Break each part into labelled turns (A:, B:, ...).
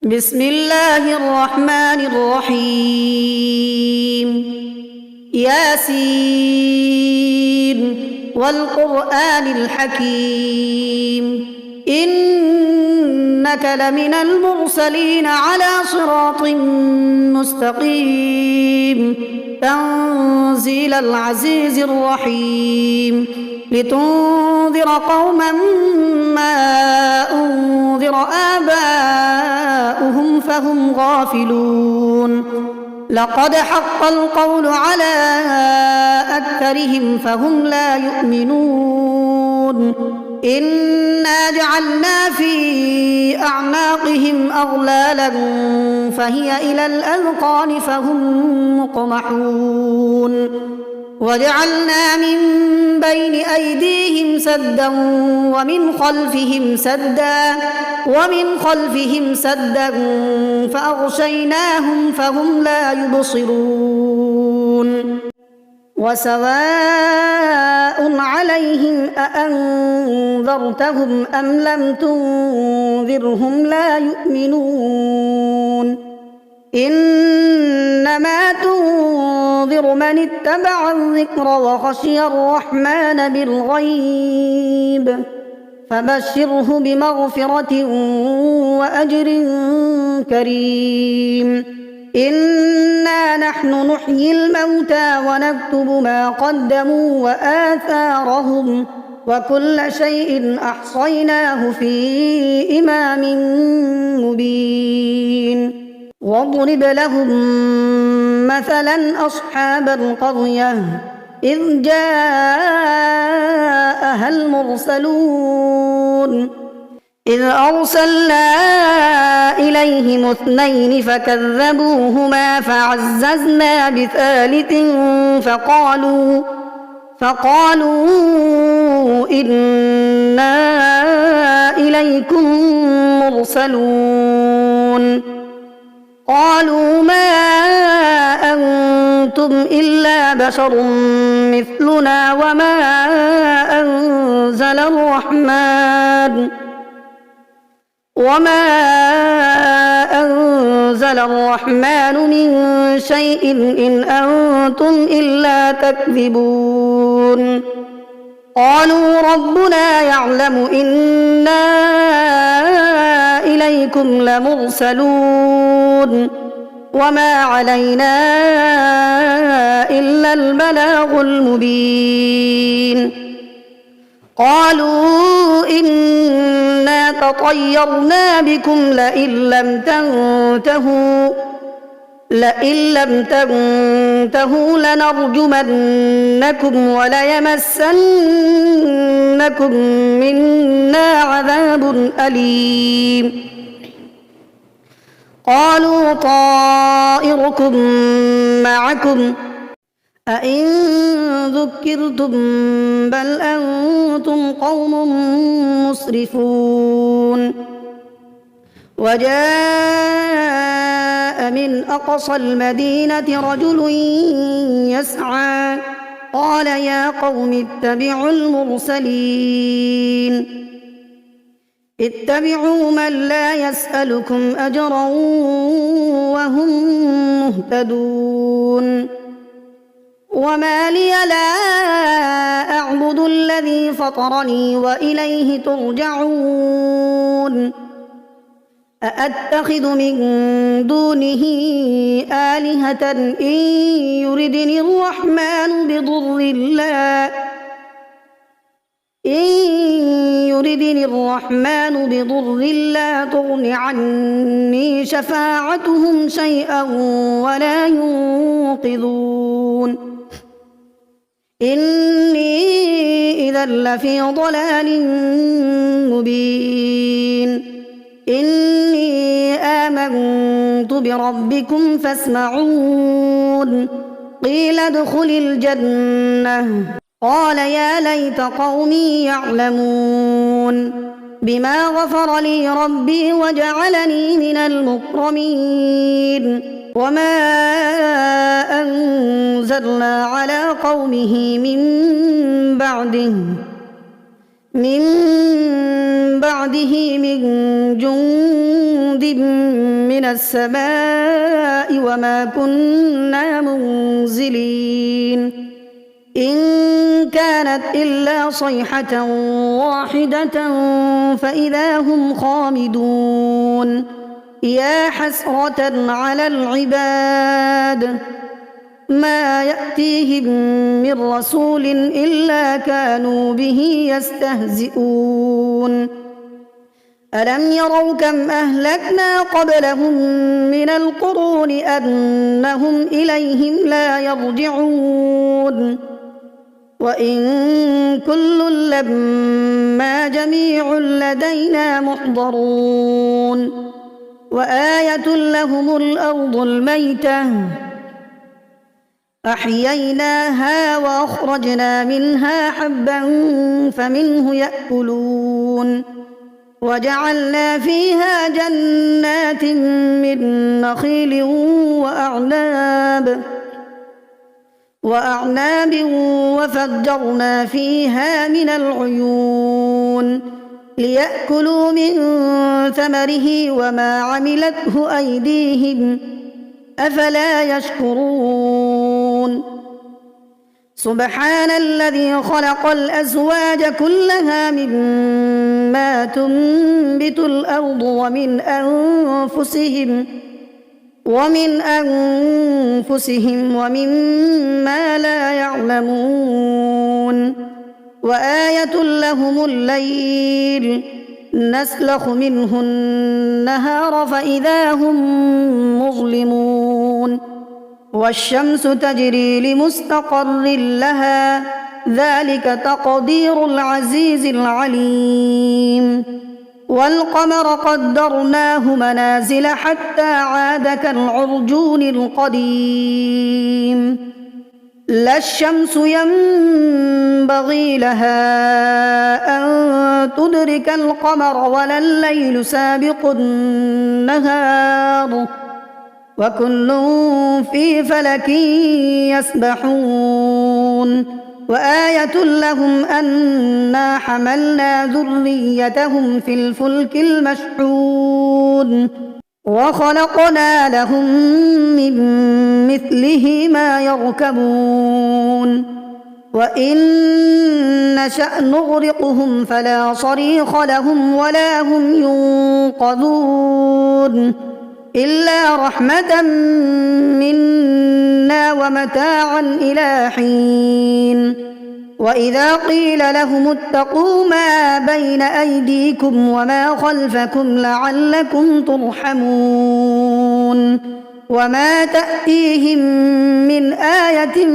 A: بسم الله الرحمن الرحيم ياسين والقرآن الحكيم إنك لمن المرسلين على صراط مستقيم تنزيل العزيز الرحيم لتنذر قوما ما أنذر آباؤهم فهم غافلون لقد حق القول على أكثرهم فهم لا يؤمنون إنا جعلنا في أعناقهم أغلالا فهي إلى الأذقان فهم مقمحون وجعلنا من بين أيديهم سدا ومن خلفهم سدا فأغشيناهم فهم لا يبصرون وسواء عليهم أأنذرتهم أم لم تنذرهم لا يؤمنون إنما تنذر من اتبع الذكر وخشي الرحمن بالغيب فبشره بمغفرة وأجر كريم إنا نحن نحيي الموتى ونكتب ما قدموا وآثارهم وكل شيء أحصيناه في إمام مبين واضرب لهم مثلا أصحاب القرية إذ جاءها المرسلون إذ أرسلنا إليهم 2 فكذبوهما فعززنا بثالث فقالوا إنا إليكم مرسلون قالوا ما أنتم إلا بشر مثلنا وما أنزل الرحمن من شيء إن أنتم إلا تكذبون قالوا ربنا يعلم إنا إليكم لمرسلون وما علينا إلا البلاغ المبين قالوا إنا تطيرنا بكم لئن لم تنتهوا لنرجمنكم وليمسنكم منا عذاب أليم قالوا طائركم معكم أئن ذكرتم بل أنتم قوم مسرفون وجاء من أقصى المدينة رجل يسعى قال يا قوم اتبعوا المرسلين اتبعوا من لا يسألكم أجرا وهم مهتدون وما لي لا أعبد الذي فطرني وإليه ترجعون أأتخذ من دونه آلهة إن يردني الرحمن بضر لا تغن عني شفاعتهم شيئا ولا ينقذون إني إذا لفي ضلال مبين إني آمنت بربكم فاسمعون قيل ادخل الجنة قال يا ليت قومي يعلمون بما غفر لي ربي وجعلني من المكرمين وما أنزلنا على قومه من بعده من جند يأتيهم من السماء وما كنا منزلين إن كانت إلا صيحة واحدة فإذا هم خامدون يا حسرة على العباد ما يأتيهم من رسول إلا كانوا به يستهزئون ألم يروا كم أهلكنا قبلهم من القرون أنهم إليهم لا يرجعون وإن كل لما جميع لدينا محضرون وآية لهم الأرض الميتة أحييناها وأخرجنا منها حبا فمنه يأكلون وجعلنا فيها جنات من نخيل وأعناب وفجرنا فيها من العيون ليأكلوا من ثمره وما عملته أيديهم أفلا يشكرون سبحان الذي خلق الأزواج كلها مما تنبت الأرض ومن أنفسهم ومما لا يعلمون وآية لهم الليل نسلخ منه النهار فإذا هم مظلمون والشمس تجري لمستقر لها ذلك تقدير العزيز العليم والقمر قدرناه منازل حتى عاد كالعرجون القديم لا الشمس ينبغي لها أن تدرك القمر ولا الليل سابق النهار وكل في فلك يسبحون وآية لهم أنا حملنا ذريتهم في الفلك المشحون وخلقنا لهم من مثله ما يركبون وإن نشأ نغرقهم فلا صريخ لهم ولا هم ينقذون إلا رحمة منا ومتاعا إلى حين وإذا قيل لهم اتقوا ما بين أيديكم وما خلفكم لعلكم ترحمون وما تأتيهم من آية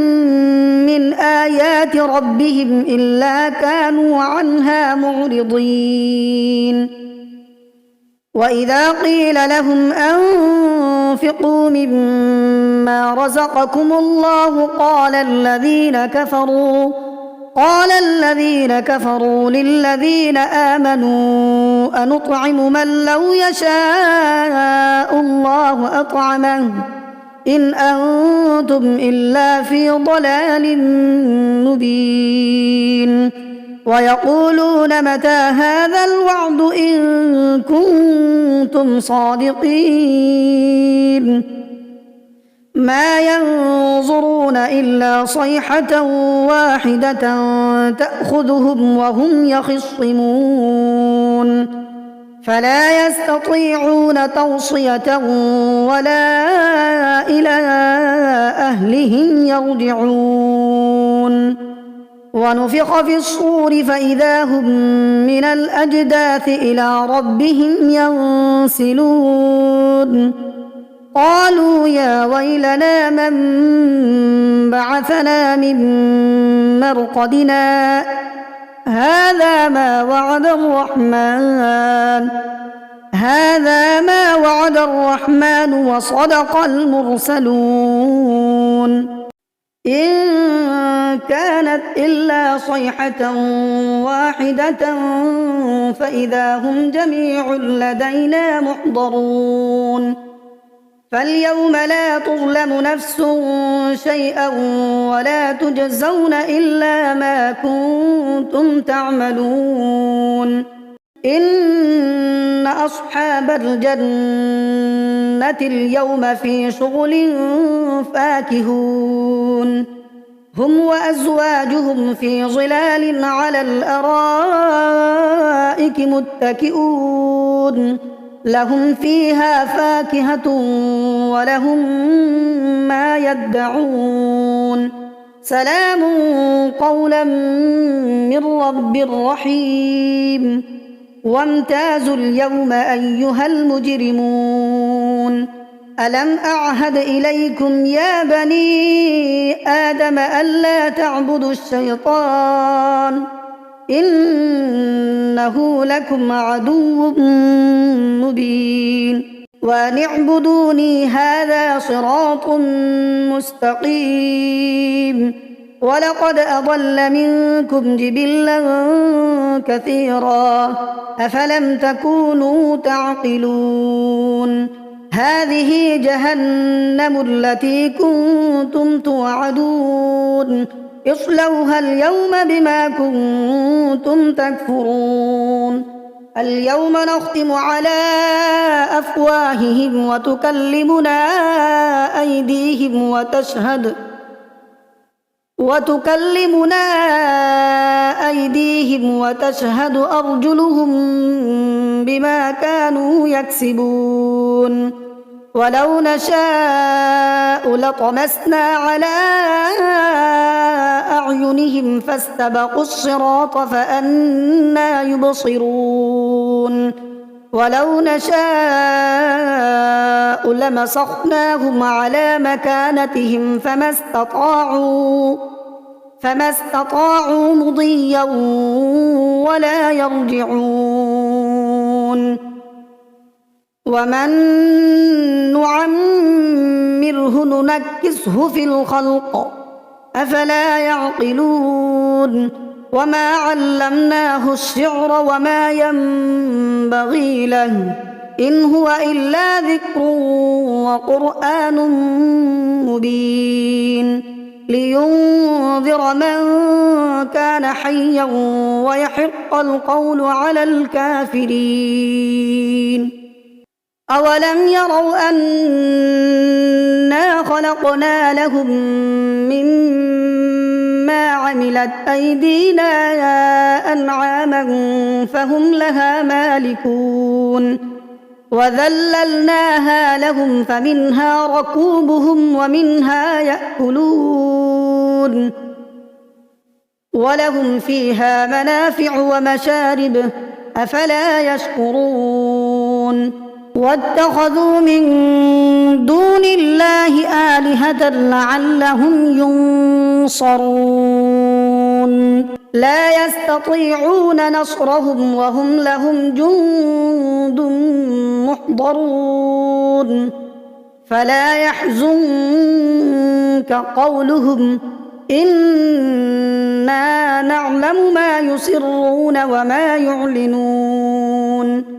A: من آيات ربهم إلا كانوا عنها معرضين وإذا قيل لهم أنفقوا مما رزقكم الله قال الذين كفروا للذين آمنوا أنطعم من لو يشاء الله أطعمه إن أنتم إلا في ضلال مبين ويقولون متى هذا الوعد إن كنتم صادقين ما ينظرون إلا صيحة واحدة تأخذهم وهم يخصمون فلا يستطيعون توصية ولا إلى أهلهم يرجعون ونفخ في الصور فإذا هم من الأجداث إلى ربهم ينسلون قالوا يا ويلنا من بعثنا من مرقدنا هذا ما وعد الرحمن وصدق المرسلون إن كانت إلا صيحة واحدة فإذا هم جميع لدينا محضرون فاليوم لا تظلم نفس شيئا ولا تجزون إلا ما كنتم تعملون إن أصحاب الجنة اليوم في شغل فاكهون هم وأزواجهم في ظلال على الأرائك متكئون لهم فيها فاكهة ولهم ما يدعون سلام قولا من رب رحيم وامتازوا اليوم أيها المجرمون ألم أعهد إليكم يا بني آدم ألا تعبدوا الشيطان إنه لكم عدو مبين وأن اعبدوني هذا صراط مستقيم ولقد أضل منكم جبلا كثيرا أفلم تكونوا تعقلون هذه جهنم التي كنتم توعدون اصلوها اليوم بما كنتم تكفرون اليوم نختم على أفواههم وتكلمنا أيديهم وتشهد أرجلهم بما كانوا يكسبون ولو نشاء لطمسنا على أعينهم فاستبقوا الصراط فأنى يبصرون ولو نشاء لمسخناهم على مكانتهم فما استطاعوا مضيا ولا يرجعون ومن نعمره ننكسه في الخلق أفلا يعقلون وما علمناه الشعر وما ينبغي له إن هو إلا ذكر وقرآن مبين لينذر من كان حيا ويحق القول على الكافرين أولم يروا أنا خلقنا لهم مما عملت أيدينا أنعاما فهم لها مالكون وذللناها لهم فمنها ركوبهم ومنها يأكلون ولهم فيها منافع ومشارب أفلا يشكرون واتخذوا من دون الله آلهة لعلهم ينصرون لا يستطيعون نصرهم وهم لهم جند محضرون فلا يحزنك قولهم إنا نعلم ما يسرون وما يعلنون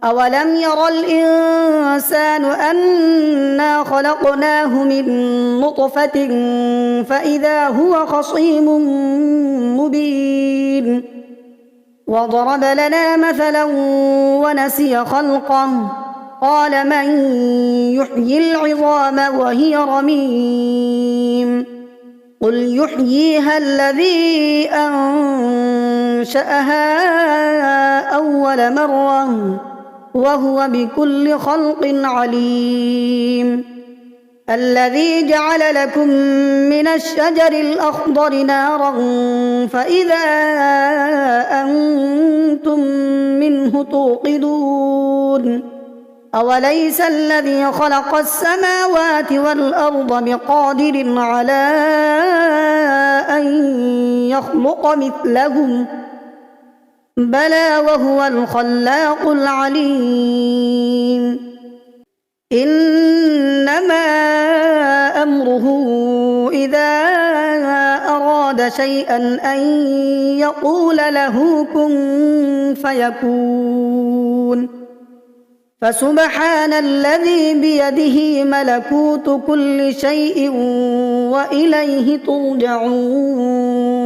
A: أولم ير الإنسان أنا خلقناه من نطفة فإذا هو خصيم مبين وضرب لنا مثلا ونسي خلقه قال من يحيي العظام وهي رميم قل يحييها الذي أنشأها أول مرة وهو بكل خلق عليم الذي جعل لكم من الشجر الأخضر نارا فإذا أنتم منه توقدون أوليس الذي خلق السماوات والأرض بقادر على أن يخلق مثلهم بلى وهو الخلاق العليم إنما أمره إذا أراد شيئا أن يقول له كن فيكون فسبحان الذي بيده ملكوت كل شيء وإليه ترجعون